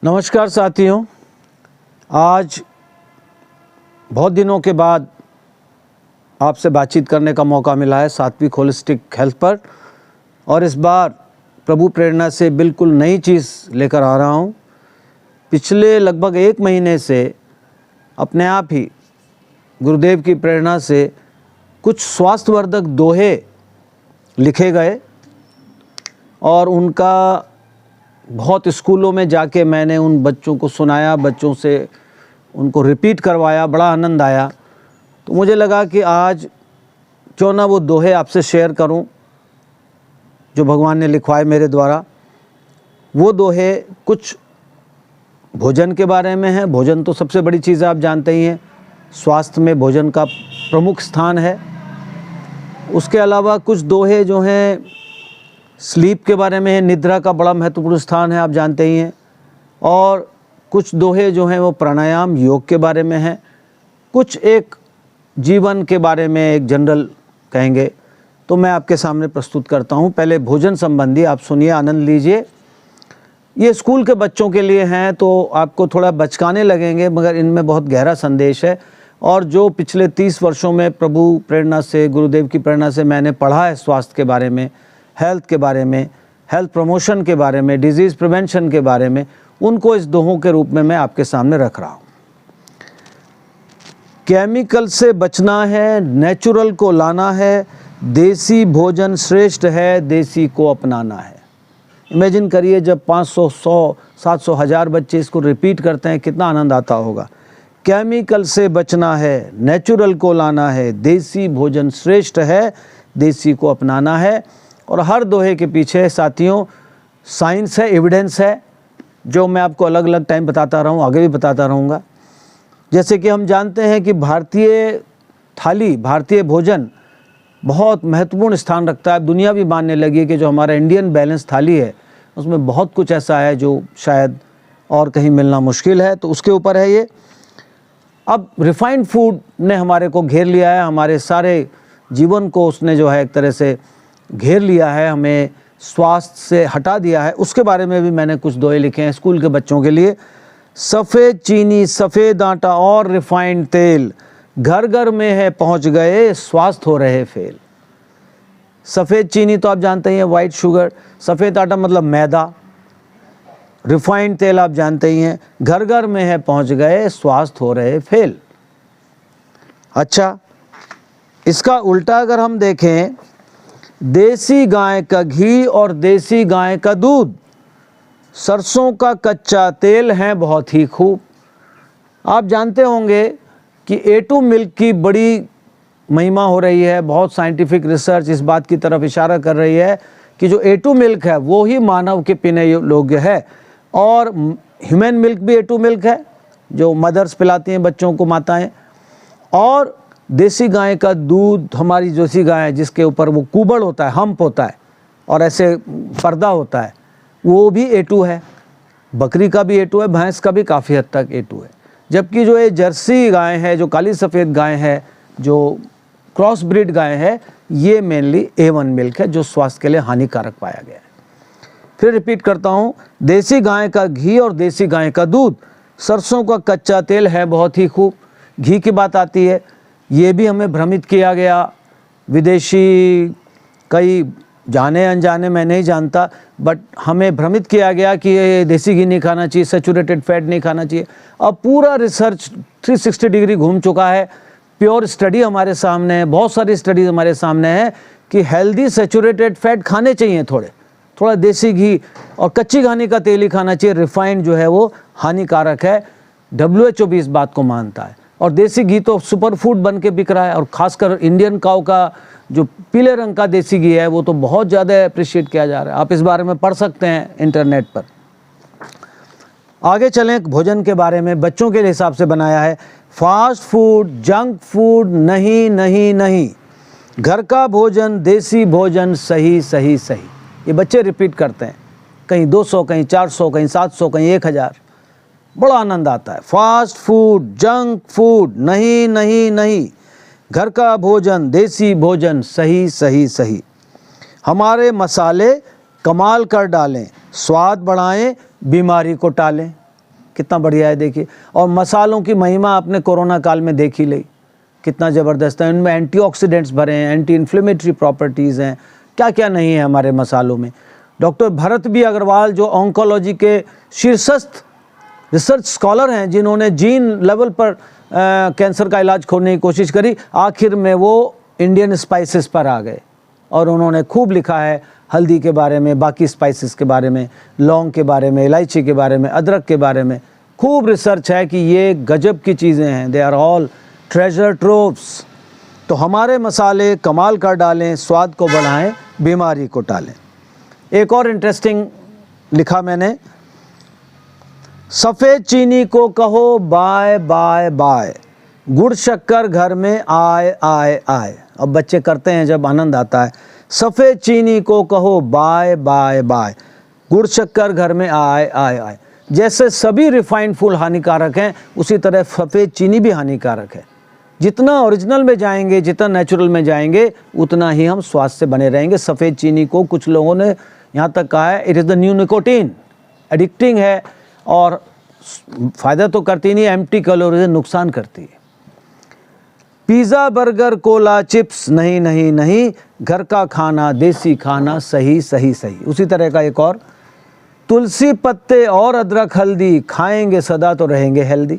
नमस्कार साथियों, आज बहुत दिनों के बाद आपसे बातचीत करने का मौका मिला है सात्विक होलिस्टिक हेल्थ पर। और इस बार प्रभु प्रेरणा से बिल्कुल नई चीज़ लेकर आ रहा हूँ। पिछले लगभग 1 महीने से अपने आप ही गुरुदेव की प्रेरणा से कुछ स्वास्थ्यवर्धक दोहे लिखे गए और उनका बहुत स्कूलों में जाके मैंने उन बच्चों को सुनाया, बच्चों से उनको रिपीट करवाया, बड़ा आनंद आया। तो मुझे लगा कि आज क्यों ना वो दोहे आपसे शेयर करूं जो भगवान ने लिखवाए मेरे द्वारा। वो दोहे कुछ भोजन के बारे में है। भोजन तो सबसे बड़ी चीज़ आप जानते ही हैं, स्वास्थ्य में भोजन का प्रमुख स्थान है। उसके अलावा कुछ दोहे जो हैं स्लीप के बारे में है, निद्रा का बड़ा महत्वपूर्ण स्थान है, आप जानते ही हैं। और कुछ दोहे जो हैं वो प्राणायाम योग के बारे में है। कुछ एक जीवन के बारे में एक जनरल कहेंगे, तो मैं आपके सामने प्रस्तुत करता हूँ। पहले भोजन संबंधी आप सुनिए, आनंद लीजिए। ये स्कूल के बच्चों के लिए हैं तो आपको थोड़ा बचकाने लगेंगे, मगर इनमें बहुत गहरा संदेश है। और जो पिछले 30 वर्षों में प्रभु प्रेरणा से, गुरुदेव की प्रेरणा से मैंने पढ़ा है स्वास्थ्य के बारे में, हेल्थ के बारे में, हेल्थ प्रमोशन के बारे में, डिजीज़ प्रिवेंशन के बारे में, उनको इस दोहों के रूप में मैं आपके सामने रख रहा हूँ। केमिकल से बचना है, नेचुरल को लाना है, देसी भोजन श्रेष्ठ है, देसी को अपनाना है। इमेजिन करिए जब 500, 100, 700, 1000 बच्चे इसको रिपीट करते हैं, कितना आनंद आता होगा। केमिकल से बचना है, नेचुरल को लाना है, देसी भोजन श्रेष्ठ है, देसी को अपनाना है। और हर दोहे के पीछे साथियों साइंस है, एविडेंस है, जो मैं आपको अलग अलग टाइम बताता रहा हूँ, आगे भी बताता रहूँगा। जैसे कि हम जानते हैं कि भारतीय थाली, भारतीय भोजन बहुत महत्वपूर्ण स्थान रखता है। दुनिया भी मानने लगी है कि जो हमारा इंडियन बैलेंस थाली है उसमें बहुत कुछ ऐसा है जो शायद और कहीं मिलना मुश्किल है। तो उसके ऊपर है ये। अब रिफाइंड फूड ने हमारे को घेर लिया है, हमारे सारे जीवन को उसने जो है एक तरह से घेर लिया है, हमें स्वास्थ्य से हटा दिया है। उसके बारे में भी मैंने कुछ दोहे लिखे हैं स्कूल के बच्चों के लिए। सफ़ेद चीनी, सफ़ेद आटा और रिफाइंड तेल घर घर में है पहुंच गए, स्वास्थ्य हो रहे फेल। सफ़ेद चीनी तो आप जानते ही हैं, वाइट शुगर। सफ़ेद आटा मतलब मैदा। रिफाइंड तेल आप जानते ही हैं, घर घर में है पहुंच गए, स्वास्थ्य हो रहे फेल। अच्छा, इसका उल्टा अगर हम देखें, देसी गाय का घी और देसी गाय का दूध, सरसों का कच्चा तेल है बहुत ही खूब। आप जानते होंगे कि A2 मिल्क की बड़ी महिमा हो रही है। बहुत साइंटिफिक रिसर्च इस बात की तरफ इशारा कर रही है कि जो A2 मिल्क है वो ही मानव के पीने योग्य है। और ह्यूमन मिल्क भी A2 मिल्क है, जो मदर्स पिलाती हैं बच्चों को, माताएं। और देसी गाय का दूध, हमारी देसी गाय जिसके ऊपर वो कुबड़ होता है, हम्प होता है और ऐसे पर्दा होता है, वो भी A2 है। बकरी का भी A2 है, भैंस का भी काफ़ी हद तक A2 है। जबकि जो ये जर्सी गाय है, जो काली सफ़ेद गाय है, जो क्रॉस ब्रीड गाय है, ये मेनली A1 मिल्क है, जो स्वास्थ्य के लिए हानिकारक पाया गया है। फिर रिपीट करता हूँ, देसी गाय का घी और देसी गाय का दूध, सरसों का कच्चा तेल है बहुत ही खूब। घी की बात आती है, ये भी हमें भ्रमित किया गया। विदेशी कई जाने अनजाने, मैं नहीं जानता, बट हमें भ्रमित किया गया कि ये देसी घी नहीं खाना चाहिए, सैचुरेटेड फैट नहीं खाना चाहिए। अब पूरा रिसर्च 360 डिग्री घूम चुका है। प्योर स्टडी हमारे सामने है, बहुत सारी स्टडीज़ हमारे सामने है कि हेल्दी सैचुरेटेड फैट खाने चाहिए, थोड़ा देसी घी और कच्ची घानी का तेल ही खाना चाहिए। रिफाइंड जो है वो हानिकारक है। WHO भी इस बात को मानता है। और देसी घी तो सुपर फूड बन के बिक रहा है। और ख़ासकर इंडियन काऊ का जो पीले रंग का देसी घी है वो तो बहुत ज़्यादा अप्रिशिएट किया जा रहा है। आप इस बारे में पढ़ सकते हैं इंटरनेट पर। आगे चलें, भोजन के बारे में बच्चों के हिसाब से बनाया है। फास्ट फूड, जंक फूड नहीं नहीं नहीं, घर का भोजन, देसी भोजन सही सही सही। ये बच्चे रिपीट करते हैं, कहीं 200, कहीं 400, कहीं 700, कहीं 1000। बड़ा आनंद आता है। फास्ट फूड, जंक फूड नहीं नहीं नहीं, घर का भोजन, देसी भोजन सही सही सही। हमारे मसाले कमाल कर डालें, स्वाद बढ़ाएं, बीमारी को टालें। कितना बढ़िया है देखिए। और मसालों की महिमा आपने कोरोना काल में देख ही ली, कितना ज़बरदस्त है। इनमें एंटीऑक्सीडेंट्स भरे हैं, एंटी इन्फ्लेमेटरी प्रॉपर्टीज़ हैं, क्या क्या नहीं है हमारे मसालों में। डॉक्टर भरत बी अग्रवाल जो ऑन्कोलॉजी के शीर्षस्थ रिसर्च स्कॉलर हैं, जिन्होंने जीन लेवल पर कैंसर का इलाज खोजने की कोशिश करी, आखिर में वो इंडियन स्पाइसेस पर आ गए और उन्होंने खूब लिखा है हल्दी के बारे में, बाकी स्पाइसेस के बारे में, लौंग के बारे में, इलायची के बारे में, अदरक के बारे में खूब रिसर्च है कि ये गजब की चीज़ें हैं। They are all treasure troves. तो हमारे मसाले कमाल कर डालें, स्वाद को बढ़ाएं, बीमारी को टालें। एक और इंटरेस्टिंग लिखा मैंने, सफ़ेद चीनी को कहो बाय बाय बाय, गुड़ शक्कर घर में आए आए आए। अब बच्चे करते हैं जब आनंद आता है, सफ़ेद चीनी को कहो बाय बाय बाय, गुड़ शक्कर घर में आए आए आए। जैसे सभी रिफाइंड फूड हानिकारक हैं, उसी तरह सफ़ेद चीनी भी हानिकारक है। जितना ओरिजिनल में जाएंगे, जितना नेचुरल में जाएंगे, उतना ही हम स्वास्थ्य से बने रहेंगे। सफ़ेद चीनी को कुछ लोगों ने यहाँ तक कहा है it is the new nicotine, addicting है और फ़ायदा तो करती नहीं, एम्प्टी कैलोरीज नुकसान करती है। पिज़्ज़ा बर्गर कोला चिप्स नहीं नहीं नहीं, घर का खाना देसी खाना सही सही सही। उसी तरह का एक और, तुलसी पत्ते और अदरक हल्दी खाएंगे सदा तो रहेंगे हेल्दी।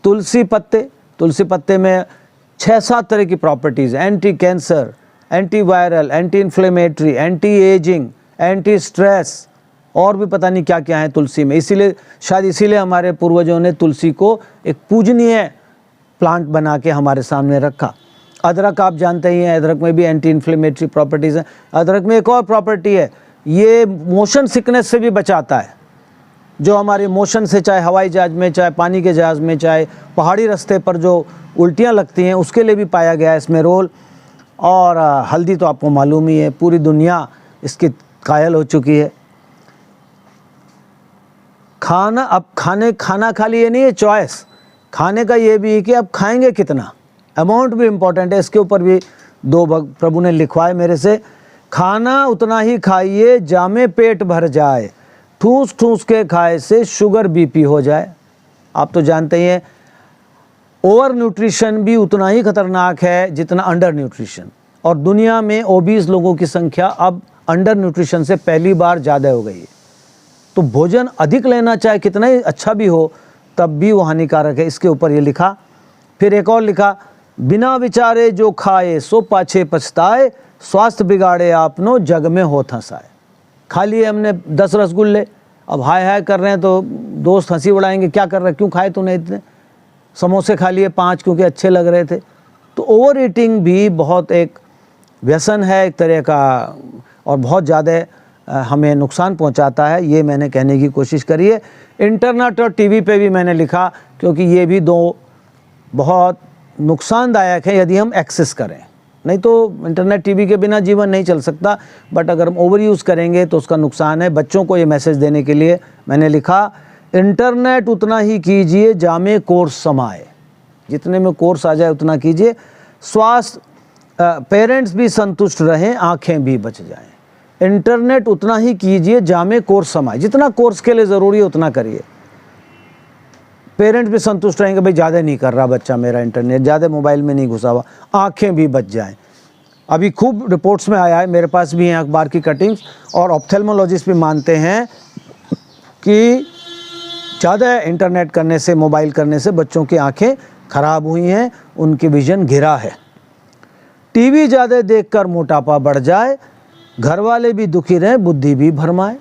तुलसी पत्ते में 6-7 तरह की properties, anti cancer, anti viral, anti inflammatory, anti ageing, anti stress और भी पता नहीं क्या क्या है तुलसी में। इसीलिए हमारे पूर्वजों ने तुलसी को एक पूजनीय प्लांट बना के हमारे सामने रखा। अदरक आप जानते ही हैं, अदरक में भी एंटी इन्फ्लेमेटरी प्रॉपर्टीज़ हैं। अदरक में एक और प्रॉपर्टी है, ये मोशन सिकनेस से भी बचाता है। जो हमारे मोशन से, चाहे हवाई जहाज़ में, चाहे पानी के जहाज़ में, चाहे पहाड़ी रास्ते पर जो उल्टियाँ लगती हैं, उसके लिए भी पाया गया है इसमें रोल। और हल्दी तो आपको मालूम ही है, पूरी दुनिया इसकी कायल हो चुकी है। खाना खाली ये नहीं है चॉइस, खाने का ये भी है कि आप खाएंगे कितना, अमाउंट भी इम्पोर्टेंट है। इसके ऊपर भी 2 प्रभु ने लिखवाए मेरे से, खाना उतना ही खाइए जामे पेट भर जाए, ठूस ठूस के खाए से शुगर बीपी हो जाए। आप तो जानते ही हैं ओवर न्यूट्रिशन भी उतना ही खतरनाक है जितना अंडर न्यूट्रिशन। और दुनिया में ओबीस लोगों की संख्या अब अंडर न्यूट्रिशन से पहली बार ज़्यादा हो गई है। तो भोजन अधिक लेना चाहे कितना ही अच्छा भी हो, तब भी वो हानिकारक है। इसके ऊपर ये लिखा। फिर एक और लिखा, बिना विचारे जो खाए सो पाछे पछताए, स्वास्थ्य बिगाड़े आपनो जग में हो थसाए। खा लिए हमने 10 रसगुल्ले, अब हाय हाय कर रहे हैं तो दोस्त हंसी उड़ाएंगे, क्या कर रहे हैं, क्यों खाए तूने इतने। समोसे खा लिए 5 क्योंकि अच्छे लग रहे थे। तो ओवर ईटिंग भी बहुत एक व्यसन है एक तरह का, और बहुत ज़्यादा हमें नुकसान पहुंचाता है। ये मैंने कहने की कोशिश करी है। इंटरनेट और टीवी पे भी मैंने लिखा, क्योंकि ये भी 2 बहुत नुकसानदायक है यदि हम एक्सेस करें। नहीं तो इंटरनेट टीवी के बिना जीवन नहीं चल सकता, बट अगर हम ओवर यूज़ करेंगे तो उसका नुकसान है। बच्चों को ये मैसेज देने के लिए मैंने लिखा, इंटरनेट उतना ही कीजिए जामे कोर्स समाए, जितने में कोर्स आ जाए उतना कीजिए। स्वास्थ्य पेरेंट्स भी संतुष्ट रहें, आँखें भी बच जाएं। इंटरनेट उतना ही कीजिए जामे कोर्स समाए, जितना कोर्स के लिए ज़रूरी है उतना करिए। पेरेंट्स भी संतुष्ट रहेंगे, भाई ज़्यादा नहीं कर रहा बच्चा मेरा इंटरनेट, ज़्यादा मोबाइल में नहीं घुसा हुआ, आँखें भी बच जाएं। अभी खूब रिपोर्ट्स में आया है, मेरे पास भी हैं अखबार की कटिंग्स, और ऑप्थेल्मोलॉजिस्ट भी मानते हैं कि ज़्यादा इंटरनेट करने से, मोबाइल करने से बच्चों की आँखें ख़राब हुई हैं, उनकी विजन घिरा है। टीवी ज़्यादा देखकर मोटापा बढ़ जाए, घर वाले भी दुखी रहें, बुद्धि भी भरमाए।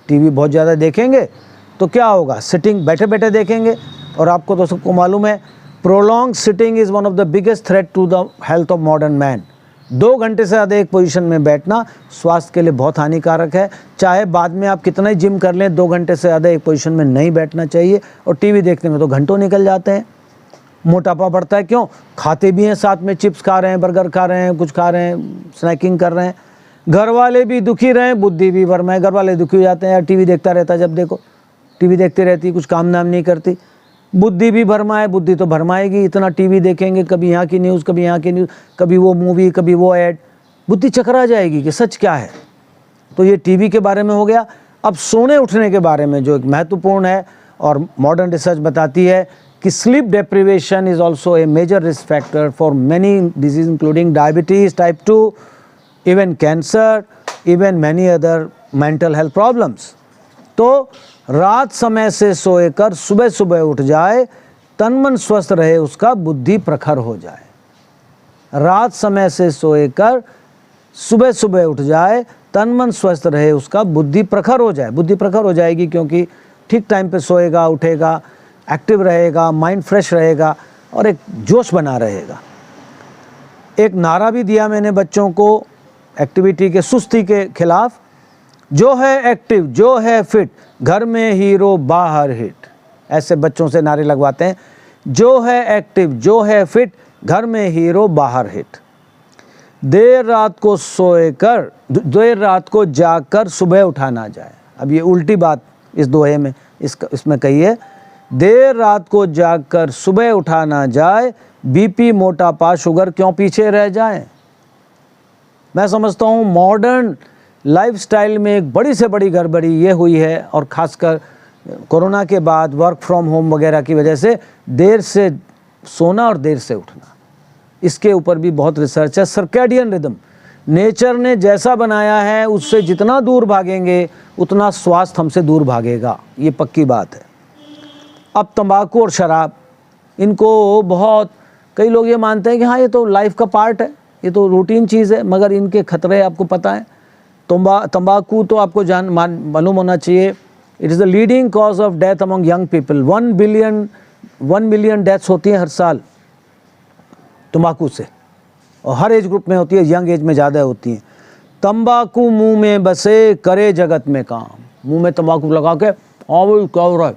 टीवी बहुत ज़्यादा देखेंगे तो क्या होगा, सिटिंग बैठे बैठे देखेंगे, और आपको तो सबको मालूम है prolong sitting is one of the biggest threat to the health of modern man. 2 घंटे से ज़्यादा एक पोजीशन में बैठना स्वास्थ्य के लिए बहुत हानिकारक है। चाहे बाद में आप कितना ही जिम कर लें, 2 घंटे से ज़्यादा एक पोजीशन में नहीं बैठना चाहिए। और टीवी देखने में तो घंटों निकल जाते हैं। मोटापा बढ़ता है, क्यों, खाते भी हैं साथ में, चिप्स खा रहे हैं, बर्गर खा रहे हैं, कुछ खा रहे हैं, स्नैकिंग कर रहे हैं। घर वाले भी दुखी रहें, बुद्धि भी भरमाए। घर वाले दुखी हो जाते हैं, यार टीवी देखता रहता है, जब देखो टीवी देखती रहती, कुछ काम नाम नहीं करती। बुद्धि भी भरमाए, बुद्धि तो भरमाएगी, इतना टीवी देखेंगे, कभी यहाँ की न्यूज़, कभी यहाँ की न्यूज़, कभी वो मूवी, कभी वो ऐड, बुद्धि चकरा जाएगी कि सच क्या है। तो ये टीवी के बारे में हो गया। अब सोने उठने के बारे में जो एक महत्वपूर्ण है, और मॉडर्न रिसर्च बताती है कि sleep deprivation is also a major risk factor for many disease including diabetes type 2, even cancer, even many other mental health problems. तो रात समय से सोएकर सुबह सुबह उठ जाए, तन मन स्वस्थ रहे, उसका बुद्धि प्रखर हो जाए। रात समय से सोएकर सुबह सुबह उठ जाए, तन मन स्वस्थ रहे, उसका बुद्धि प्रखर हो जाए। बुद्धि प्रखर हो जाएगी क्योंकि ठीक टाइम पे सोएगा, उठेगा, एक्टिव रहेगा, माइंड फ्रेश रहेगा और एक जोश बना रहेगा। एक नारा भी दिया मैंने बच्चों को एक्टिविटी के, सुस्ती के खिलाफ, जो है एक्टिव, जो है फिट, घर में हीरो बाहर हिट। ऐसे बच्चों से नारे लगवाते हैं, जो है एक्टिव, जो है फिट, घर में हीरो बाहर हिट। देर रात को सोएकर, देर रात को जागकर सुबह उठा ना जाए। अब ये उल्टी बात इस दोहे में इसमें कही है, देर रात को जागकर सुबह उठा ना जाए, बीपी, मोटापा, शुगर क्यों पीछे रह जाए। मैं समझता हूँ मॉडर्न लाइफस्टाइल में एक बड़ी से बड़ी गड़बड़ी ये हुई है, और ख़ासकर कोरोना के बाद वर्क फ्रॉम होम वगैरह की वजह से देर से सोना और देर से उठना, इसके ऊपर भी बहुत रिसर्च है। सर्कैडियन रिदम नेचर ने जैसा बनाया है, उससे जितना दूर भागेंगे उतना स्वास्थ्य हमसे दूर भागेगा, ये पक्की बात है। अब तंबाकू और शराब, इनको बहुत, कई लोग ये मानते हैं कि हाँ ये तो लाइफ का पार्ट है, ये तो रूटीन चीज़ है, मगर इनके खतरे आपको पता है। तंबाकू तो आपको मालूम होना चाहिए, it is the leading cause of death among young people. 1 million deaths होती हैं हर साल तंबाकू से, और हर एज ग्रुप में होती है, यंग एज में ज़्यादा होती हैं। तंबाकू मुंह में बसे, करे जगत में काम। मुंह में तंबाकू लगा के, हाँ भाई क्या हो रहा है,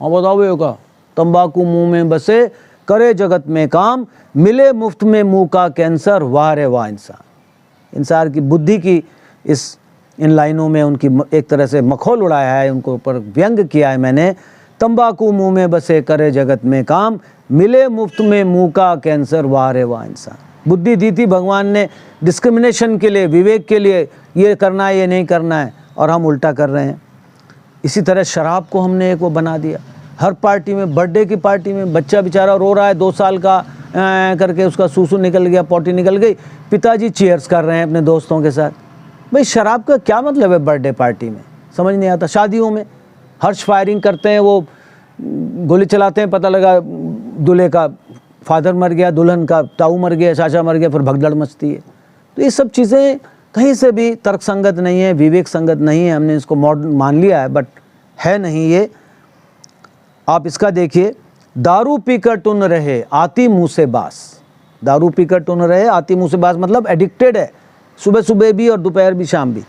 हाँ बताओ भाई का, तंबाकू मुंह में बसे, करे जगत में काम, मिले मुफ्त में मुंह का कैंसर, वाह रे वाह इंसान। इंसान की बुद्धि की इन लाइनों में उनकी एक तरह से मखौल उड़ाया है, उनको ऊपर व्यंग किया है मैंने। तंबाकू मुंह में बसे, करे जगत में काम, मिले मुफ्त में मुंह का कैंसर, वाह रे वाह इंसान। बुद्धि दी थी भगवान ने डिस्क्रिमिनेशन के लिए, विवेक के लिए, ये करना है ये नहीं करना है, और हम उल्टा कर रहे हैं। इसी तरह शराब को हमने एक वो बना दिया। हर पार्टी में, बर्थडे की पार्टी में बच्चा बेचारा रो रहा है, 2 साल का करके उसका सूसू निकल गया, पोटी निकल गई, पिताजी चीयर्स कर रहे हैं अपने दोस्तों के साथ। भाई शराब का क्या मतलब है बर्थडे पार्टी में, समझ नहीं आता। शादियों में हर्ष फायरिंग करते हैं, वो गोली चलाते हैं, पता लगा दूल्हे का फादर मर गया, दुल्हन का ताऊ मर गया, चाचा मर गया, फिर भगदड़ मचती है। तो ये सब चीज़ें कहीं से भी तर्क संगत नहीं है, विवेक संगत नहीं है। हमने इसको मॉडर्न मान लिया है, बट है नहीं ये। आप इसका देखिए, दारू पीकर टुन रहे, आती मुँह से बास। दारू पीकर टुन रहे, आती मुँह से बास मतलब एडिक्टेड है, सुबह सुबह भी और दोपहर भी, शाम भी।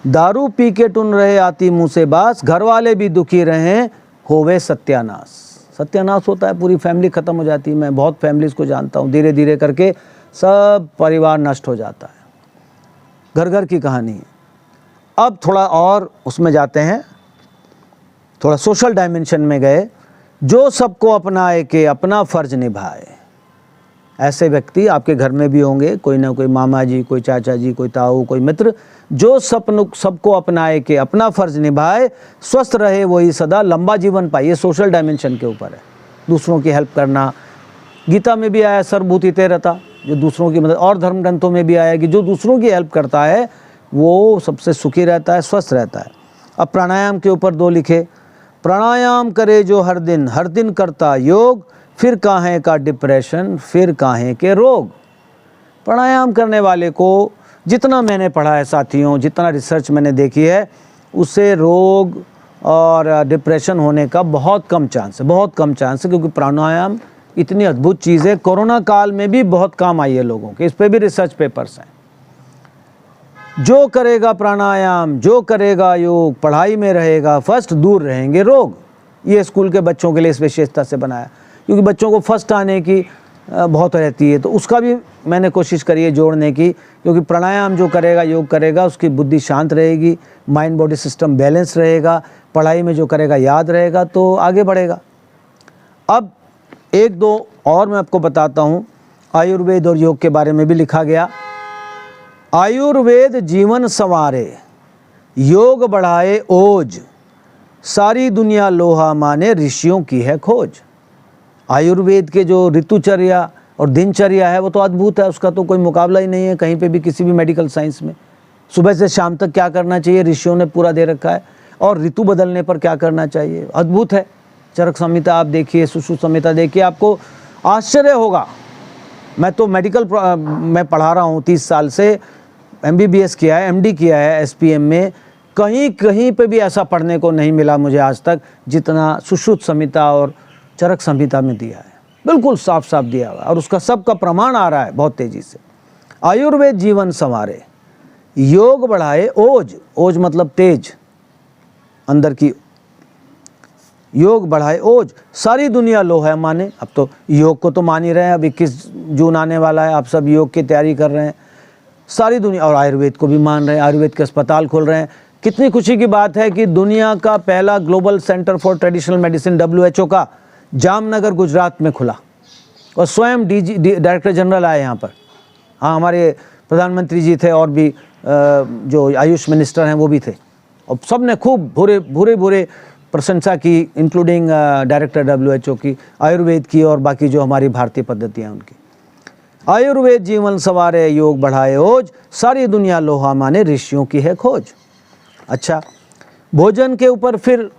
दारू पी के टुन रहे, आती मुँह से बास, घर वाले भी दुखी रहें, होवे सत्यानाश। सत्यानाश होता है, पूरी फैमिली ख़त्म हो जाती है। मैं बहुत फैमिलीज़ को जानता हूँ, धीरे धीरे करके सब परिवार नष्ट हो जाता है। घर घर की कहानी है। अब थोड़ा और उसमें जाते हैं, थोड़ा सोशल डायमेंशन में गए। जो सबको अपनाए के अपना फ़र्ज निभाए, ऐसे व्यक्ति आपके घर में भी होंगे, कोई ना कोई मामा जी, कोई चाचा जी, कोई ताऊ, कोई मित्र। जो सबको अपनाए के अपना फ़र्ज निभाए, स्वस्थ रहे वही सदा, लंबा जीवन पाए। ये सोशल डायमेंशन के ऊपर है, दूसरों की हेल्प करना। गीता में भी आया सर्वभूति तेरता, जो दूसरों की मदद, और धर्म ग्रंथों में भी आया कि जो दूसरों की हेल्प करता है वो सबसे सुखी रहता है, स्वस्थ रहता है। अब प्राणायाम के ऊपर 2 लिखे, प्राणायाम करे जो हर दिन करता योग, फिर काहे का डिप्रेशन, फिर काहे के रोग। प्राणायाम करने वाले को, जितना मैंने पढ़ा है साथियों, जितना रिसर्च मैंने देखी है, उससे रोग और डिप्रेशन होने का बहुत कम चांस है, बहुत कम चांस है। क्योंकि प्राणायाम इतनी अद्भुत चीज़ है, कोरोना काल में भी बहुत काम आई है लोगों के। इस पे भी रिसर्च पेपर्स हैं। जो करेगा प्राणायाम, जो करेगा योग, पढ़ाई में रहेगा फर्स्ट, दूर रहेंगे रोग। ये स्कूल के बच्चों के लिए इस विशेषता से बनाया, क्योंकि बच्चों को फर्स्ट आने की बहुत रहती है, तो उसका भी मैंने कोशिश करी है जोड़ने की। क्योंकि प्राणायाम जो करेगा, योग करेगा, उसकी बुद्धि शांत रहेगी, माइंड बॉडी सिस्टम बैलेंस रहेगा, पढ़ाई में जो करेगा याद रहेगा, तो आगे बढ़ेगा। अब 1-2 और मैं आपको बताता हूँ। आयुर्वेद और योग के बारे में भी लिखा गया। आयुर्वेद जीवन संवारे, योग बढ़ाए ओज, सारी दुनिया लोहा माने ऋषियों की है खोज। आयुर्वेद के जो ऋतुचर्या और दिनचर्या है वो तो अद्भुत है, उसका तो कोई मुकाबला ही नहीं है कहीं पे भी, किसी भी मेडिकल साइंस में। सुबह से शाम तक क्या करना चाहिए ऋषियों ने पूरा दे रखा है, और ऋतु बदलने पर क्या करना चाहिए, अद्भुत है। चरक संहिता आप देखिए, सुश्रुत संहिता देखिए, आपको आश्चर्य होगा। मैं तो मेडिकल मैं पढ़ा रहा हूँ 30 साल से, MBBS किया है, MD किया है SPM में, कहीं कहीं पे भी ऐसा पढ़ने को नहीं मिला मुझे आज तक जितना सुश्रुत संहिता और चरक संहिता में दिया है। बिल्कुल साफ साफ दिया हुआ, और उसका सबका प्रमाण आ रहा है बहुत तेजी से। आयुर्वेद जीवन संवारे, योग बढ़ाए ओज, ओज मतलब तेज, अंदर की, योग बढ़ाए ओज, सारी दुनिया लोहा माने। अब तो योग को तो मान ही रहे हैं, अब 21 जून आने वाला है, आप सब योग की तैयारी कर रहे हैं, सारी दुनिया, और आयुर्वेद को भी मान रहे हैं, आयुर्वेद के अस्पताल खोल रहे हैं। कितनी खुशी की बात है कि दुनिया का पहला global centre for traditional medicine WHO का जामनगर गुजरात में खुला, और स्वयं डायरेक्टर जनरल आए यहाँ पर। हाँ, हमारे प्रधानमंत्री जी थे, और भी जो आयुष मिनिस्टर हैं वो भी थे, और सब ने खूब भूरे प्रशंसा की, इंक्लूडिंग डायरेक्टर WHO की, आयुर्वेद की, और बाकी जो हमारी भारतीय पद्धतियाँ उनकी। आयुर्वेद जीवन संवारे, योग बढ़ाए ओज, सारी दुनिया लोहा माने ऋषियों की है खोज। अच्छा, भोजन के ऊपर फिर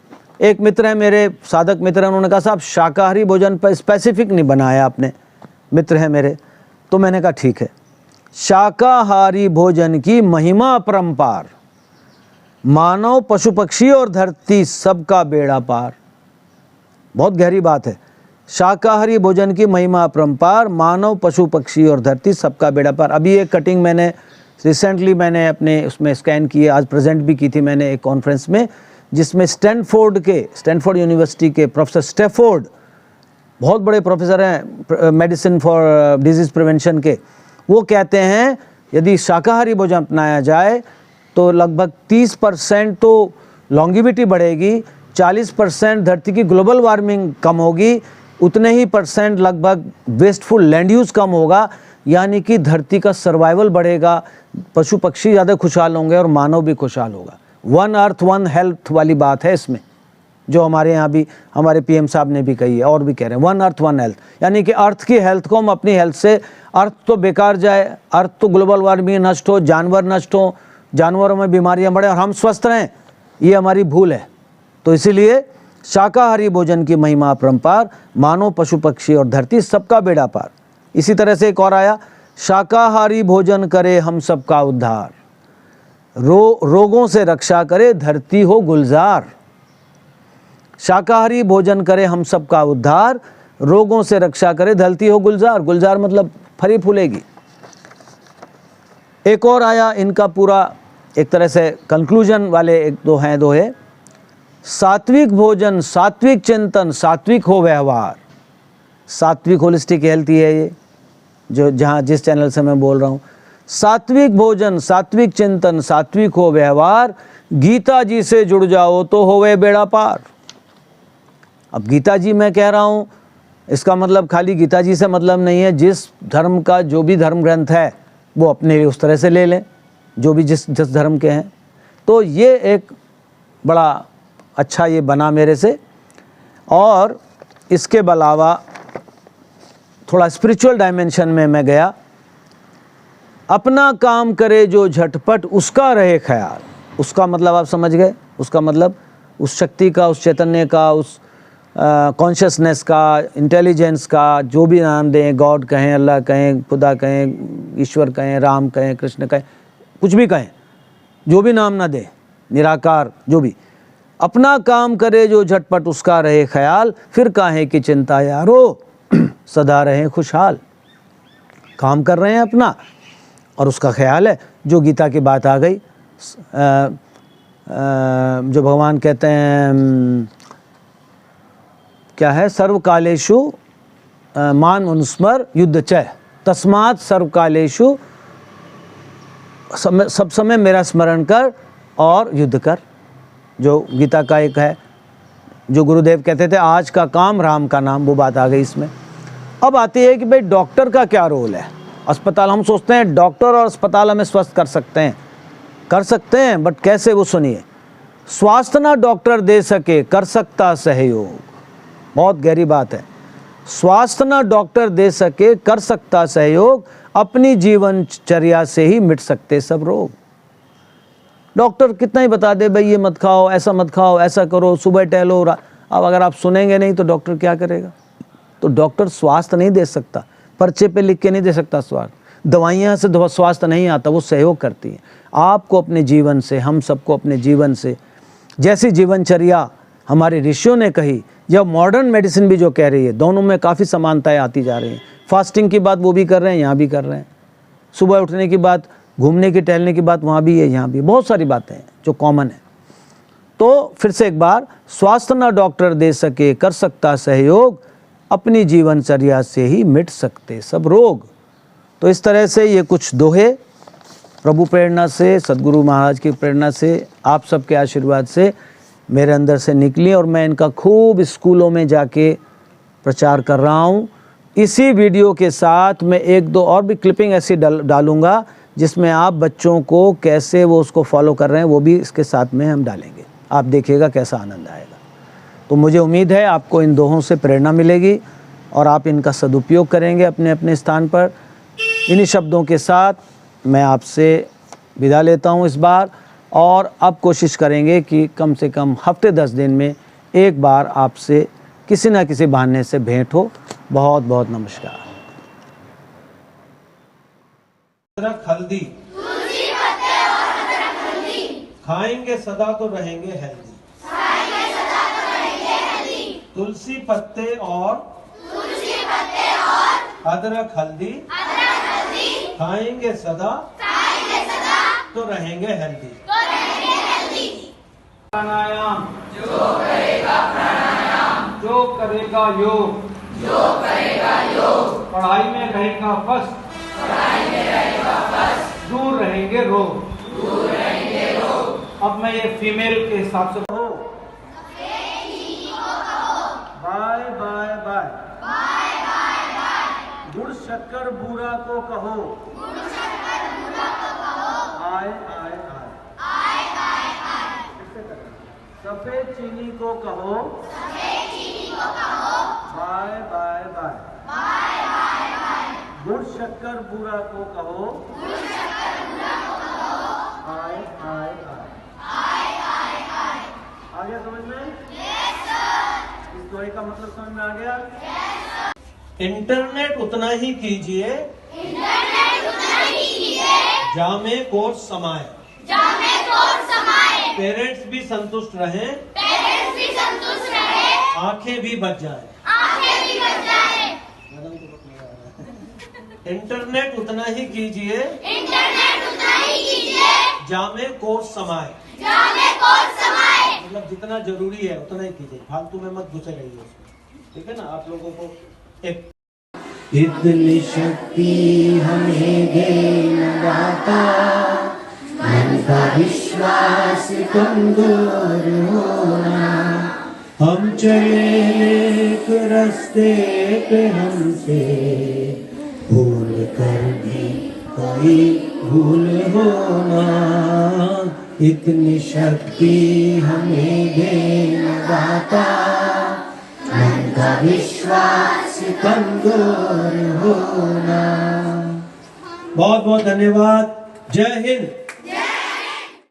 एक मित्र है मेरे, साधक मित्र हैं, उन्होंने कहा साहब शाकाहारी भोजन पर स्पेसिफिक नहीं बनाया आपने, मित्र हैं मेरे। तो मैंने कहा ठीक है, शाकाहारी भोजन की महिमा अपरंपार, मानव पशु पक्षी और धरती सबका बेड़ा पार। बहुत गहरी बात है। शाकाहारी भोजन की महिमा अपरंपार, मानव पशु पक्षी और धरती सबका बेड़ा पार। अभी एक कटिंग मैंने रिसेंटली मैंने अपने उसमें स्कैन की है, आज प्रेजेंट भी की थी मैंने एक कॉन्फ्रेंस में, जिसमें स्टैनफोर्ड यूनिवर्सिटी के प्रोफेसर स्टेफोर्ड, बहुत बड़े प्रोफेसर हैं मेडिसिन फॉर डिजीज़ प्रिवेंशन के, वो कहते हैं यदि शाकाहारी भोजन अपनाया जाए तो लगभग 30% तो लॉन्गिविटी बढ़ेगी, 40% धरती की ग्लोबल वार्मिंग कम होगी, उतने ही % लगभग वेस्टफुल लैंड यूज़ कम होगा, यानी कि धरती का सर्वाइवल बढ़ेगा, पशु पक्षी ज़्यादा खुशहाल होंगे और मानव भी खुशहाल होगा। 1 अर्थ 1 हेल्थ वाली बात है इसमें, जो हमारे यहाँ भी हमारे PM साहब ने भी कही है, और भी कह रहे हैं 1 अर्थ 1 हेल्थ, यानी कि अर्थ की हेल्थ को हम अपनी हेल्थ से, अर्थ तो बेकार जाए, अर्थ तो ग्लोबल वार्मिंग नष्ट हो, जानवर नष्ट हो, जानवरों में बीमारियां बढ़े और हम स्वस्थ रहें, ये हमारी भूल है। तो इसीलिए शाकाहारी भोजन की महिमा अपरंपार, मानव पशु पक्षी और धरती सबका बेड़ा पार। इसी तरह से एक और आया, शाकाहारी भोजन करे हम सबका उद्धार, रोगों से रक्षा करे धरती हो गुलजार। शाकाहारी भोजन करे हम सबका उद्धार, रोगों से रक्षा करे धरती हो गुलजार। गुलजार मतलब फली फूलेगी। एक और आया, इनका पूरा एक तरह से कंक्लूजन वाले एक दो हैं दोहे, सात्विक भोजन सात्विक चिंतन सात्विक हो व्यवहार। सात्विक होलिस्टिक हेल्थ ही है ये, जो जहाँ जिस चैनल से मैं बोल रहा हूँ। सात्विक भोजन सात्विक चिंतन सात्विक हो व्यवहार, गीता जी से जुड़ जाओ तो होवे बेड़ा पार। अब गीता जी मैं कह रहा हूँ, इसका मतलब खाली गीता जी से मतलब नहीं है, जिस धर्म का जो भी धर्म ग्रंथ है वो अपने लिए उस तरह से ले लें, जो भी जिस धर्म के हैं। तो ये एक बड़ा अच्छा ये बना मेरे से। और इसके अलावा थोड़ा स्पिरिचुअल डायमेंशन में मैं गया, अपना काम करे जो झटपट उसका रहे ख्याल। उसका मतलब आप समझ गए, उसका मतलब उस शक्ति का, उस चैतन्य का, उस कॉन्शियसनेस का, इंटेलिजेंस का, जो भी नाम दें, गॉड कहें, अल्लाह कहें, खुदा कहें, ईश्वर कहें, राम कहें, कृष्ण कहें, कुछ भी कहें, जो भी नाम ना दें, निराकार, जो भी, अपना काम करे जो झटपट उसका रहे ख्याल, फिर काहे की चिंता यारो सदा रहे खुशहाल। काम कर रहे हैं अपना और उसका ख्याल है। जो गीता की बात आ गई, जो भगवान कहते हैं क्या है, सर्वकालेषु मान अनुस्मर युद्ध चय, तस्मात् सर्वकालेषु, सब समय मेरा स्मरण कर और युद्ध कर। जो गीता का एक है, जो गुरुदेव कहते थे आज का काम राम का नाम, वो बात आ गई इसमें। अब आती है कि भाई डॉक्टर का क्या रोल है। अस्पताल, हम सोचते हैं डॉक्टर और अस्पताल हमें स्वस्थ कर सकते हैं, बट कैसे, वो सुनिए। स्वास्थ्य ना डॉक्टर दे सके कर सकता सहयोग। बहुत गहरी बात है। स्वास्थ्य ना डॉक्टर दे सके कर सकता सहयोग, अपनी जीवनचर्या से ही मिट सकते सब रोग। डॉक्टर कितना ही बता दे, भाई ये मत खाओ, ऐसा मत खाओ, ऐसा करो, सुबह टहलो। अब अगर आप सुनेंगे नहीं तो डॉक्टर क्या करेगा? तो डॉक्टर स्वास्थ्य नहीं दे सकता, पर्चे पे लिख के नहीं दे सकता स्वास्थ्य। दवाइयाँ से स्वास्थ्य नहीं आता, वो सहयोग करती है। आपको अपने जीवन से, हम सबको अपने जीवन से, जैसी जीवनचर्या हमारे ऋषियों ने कही, या मॉडर्न मेडिसिन भी जो कह रही है, दोनों में काफ़ी समानताएं आती जा रही हैं। फास्टिंग की बात वो भी कर रहे हैं, यहाँ भी कर रहे हैं। सुबह उठने की बात, घूमने की, टहलने की बात वहाँ भी है, यहाँ भी। बहुत सारी बातें हैं जो कॉमन है। तो फिर से एक बार, स्वास्थ्य ना डॉक्टर दे सके कर सकता सहयोग, अपनी जीवनचर्या से ही मिट सकते सब रोग। तो इस तरह से ये कुछ दोहे प्रभु प्रेरणा से, सद्गुरु महाराज की प्रेरणा से, आप सबके आशीर्वाद से मेरे अंदर से निकली, और मैं इनका खूब स्कूलों में जाके प्रचार कर रहा हूँ। इसी वीडियो के साथ मैं एक दो और भी क्लिपिंग ऐसी डालूँगा जिसमें आप बच्चों को कैसे वो उसको फॉलो कर रहे हैं वो भी इसके साथ में हम डालेंगे। आप देखिएगा कैसा आनंद आएगा। तो मुझे उम्मीद है आपको इन दोहों से प्रेरणा मिलेगी और आप इनका सदुपयोग करेंगे अपने अपने स्थान पर। इन्हीं शब्दों के साथ मैं आपसे विदा लेता हूँ इस बार, और अब कोशिश करेंगे कि कम से कम हफ्ते 10 दिन में एक बार आपसे किसी न किसी बहाने से भेंट हो। बहुत बहुत नमस्कार। अदरक हल्दी, तुलसी पत्ते और अदरक हल्दी, खाएंगे सदा तो रहेंगे हेल्दी। तुलसी पत्ते और अदरक हल्दी, खाएंगे सदा तो रहेंगे हेल्दी। प्राणायाम जो करेगा योग, पढ़ाई में रहेगा फर्स्ट, दूर रहेंगे रोग। अब मैं ये फीमेल के हिसाब से हो, बाय बाय बाय, गुड़ शक्कर बूरा को कहो, आए आए आए, सफेद चीनी को कहो, बाय बाय बाय, गुड़ शक्कर बूरा को कहो, आए आए आए। आ गया समझ में? इस दोहे का मतलब समझ में आ गया? इंटरनेट उतना ही कीजिए, जामे कोर्स समाए, पेरेंट्स भी संतुष्ट रहें, आंखें भी बच जाएं। इंटरनेट उतना ही कीजिए, जामे कोर्स समाए, मतलब जितना जरूरी है उतना ही कीजिए, फालतू में मत घुसे रहिए उसमें। ठीक है ना? आप लोगों को एक इतनी शक्ति हमें दे न दाता, मन का विश्वास कमजोर होना, हम चले एक रास्ते पे हमसे भूल कर भी कोई भूल होना, इतनी शक्ति हमें दे न दाता, मन का विश्वास कमजोर होना। बहुत बहुत धन्यवाद। जय हिंद।